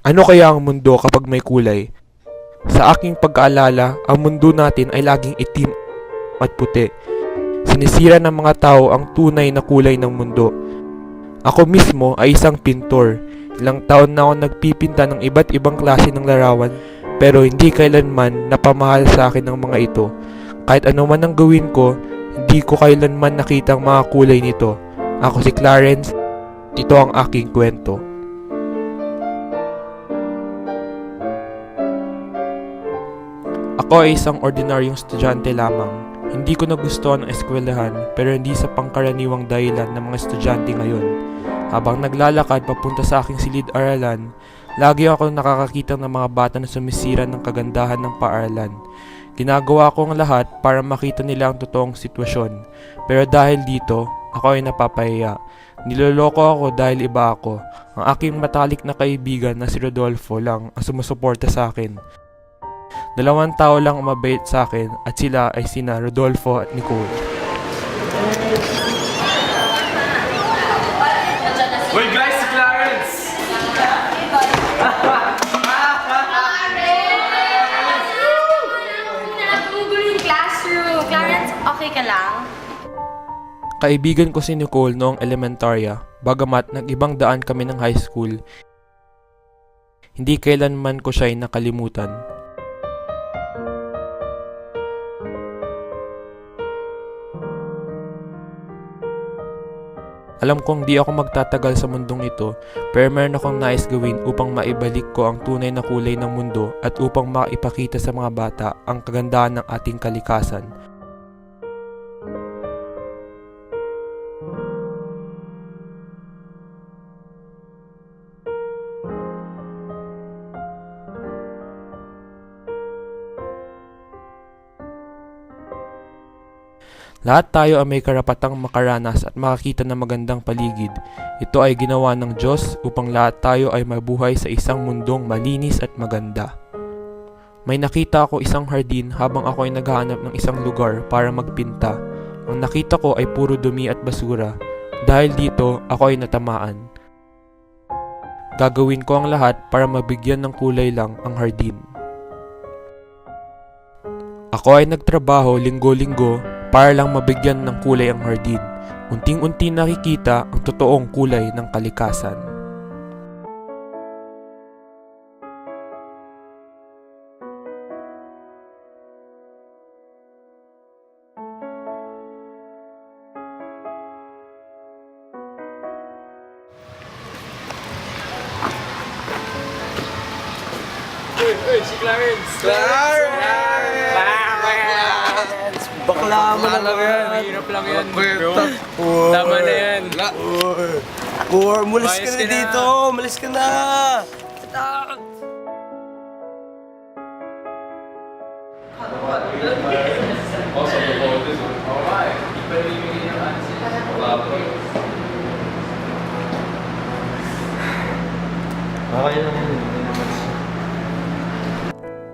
Ano kaya ang mundo kapag may kulay? Sa aking pag-aalala, ang mundo natin ay laging itim at puti. Sinisira ng mga tao ang tunay na kulay ng mundo. Ako mismo ay isang pintor. Ilang taon na ako nagpipinta ng iba't ibang klase ng larawan, pero hindi kailanman napamahal sa akin ang mga ito. Kahit ano man ang gawin ko, hindi ko kailanman nakita ang mga kulay nito. Ako si Clarence, ito ang aking kwento. Ako ay isang ordinaryong estudyante lamang. Hindi ko nagustuhan ang eskwelahan, pero hindi sa pangkaraniwang dahilan ng mga estudyante ngayon. Habang naglalakad papunta sa aking silid-aralan, lagi ako nakakakita ng mga bata na sumisira ng kagandahan ng paaralan. Ginagawa ko ang lahat para makita nila ang totoong sitwasyon. Pero dahil dito, ako ay napapahiya. Niloloko ako dahil iba ako. Ang aking matalik na kaibigan na si Rodolfo lang ang sumusuporta sa akin. 2 tao lang ang mabait sa akin at sila ay sina Rodolfo at Nicole. Uy guys, si Clarence! Nagugulo yung classroom. Clarence, okay ka lang? Kaibigan ko si Nicole noong elementarya, bagamat nag-ibang daan kami ng high school. Hindi kailanman ko siya'y nakalimutan. Alam kong di ako magtatagal sa mundong ito, pero meron akong nais gawin upang maibalik ko ang tunay na kulay ng mundo at upang maipakita sa mga bata ang kagandahan ng ating kalikasan. Lahat tayo ay may karapatang makaranas at makakita ng magandang paligid. Ito ay ginawa ng Diyos upang lahat tayo ay mabuhay sa isang mundong malinis at maganda. May nakita ako isang hardin habang ako ay naghahanap ng isang lugar para magpinta. Ang nakita ko ay puro dumi at basura. Dahil dito, ako ay natamaan. Gagawin ko ang lahat para mabigyan ng kulay lang ang hardin. Ako ay nagtrabaho linggo-linggo para lang mabigyan ng kulay ang hardin. Unting-unti nakikita ang totoong kulay ng kalikasan. Uy, si Clarence! Bakla mo na yan, hirap lang yan, bro. Tama na yan. Umalis ka na dito! Umalis ka na!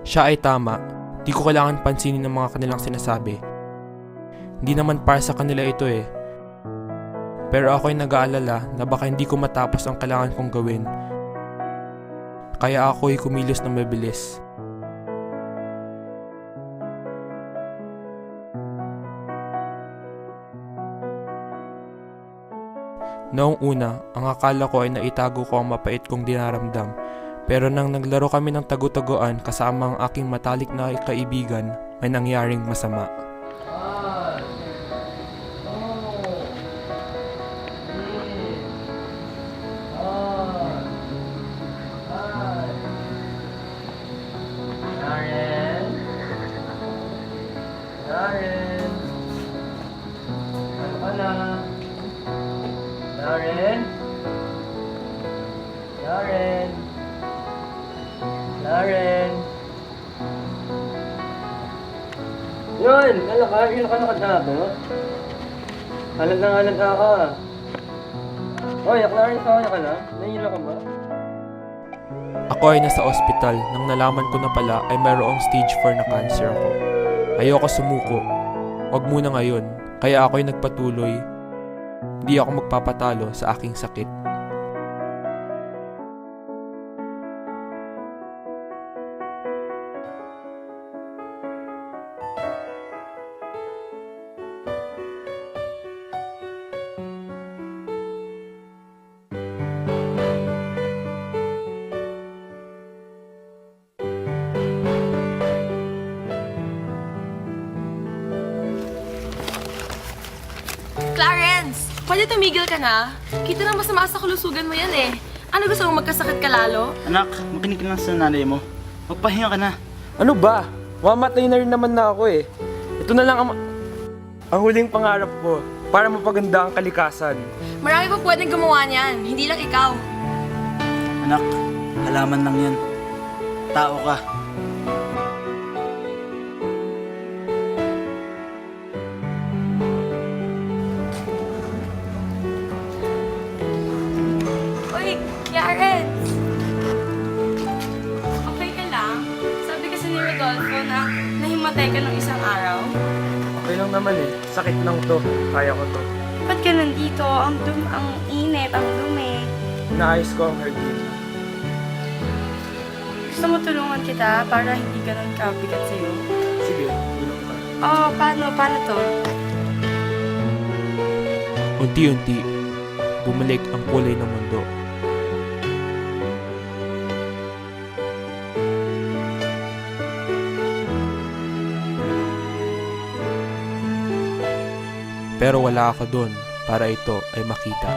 Siya ay tama. Di ko kailangan pansinin ng mga kanilang sinasabi. Hindi naman para sa kanila ito eh. Pero ako ay nag-aalala na baka hindi ko matapos ang kailangan kong gawin. Kaya ako ay kumilos ng mabilis. Noong una, ang akala ko ay naitago ko ang mapait kong dinaramdam. Pero nang naglaro kami ng tagu-taguan kasama ang aking matalik na kaibigan, may nangyaring masama. Yun! Yun ka na ba? Halad na halad ka. Oy, Clarence, okay ka na? Nahihilo ka ba? Ako ay nasa ospital nang nalaman ko na pala ay mayroong stage 4 na cancer ako. Ayoko sumuko. Huwag muna ngayon, kaya ako ay nagpatuloy. Hindi ako magpapatalo sa aking sakit. pwede tumigil ka na? Kita na masama sa kalusugan mo yan eh. Ano gusto mo magkasakit ka lalo? Anak, makinig ka lang sa nanay mo. Magpahinga ka na. Ano ba? Mamatay na rin naman na ako eh. Ito na lang ang huling pangarap ko para mapaganda ang kalikasan. Marami pa pwedeng gumawa niyan, hindi lang ikaw. Anak, halaman lang yan. Tao ka. Uy, Yaren! Okay ka lang? Sabi kasi ni Rodolfo na nahimatay ka ng isang araw. Okay lang naman eh. Sakit lang to. Kaya ko to. Ba't ka nandito? Ang init, ang dumi. Inaayos ko ang hardin. Gusto mo tulungan kita para hindi ganun kabigat sa'yo? Sige, tulong ka. Oh, paano? Paano to? Unti-unti, bumalik ang kulay ng mundo. Pero wala ako doon para ito ay makita.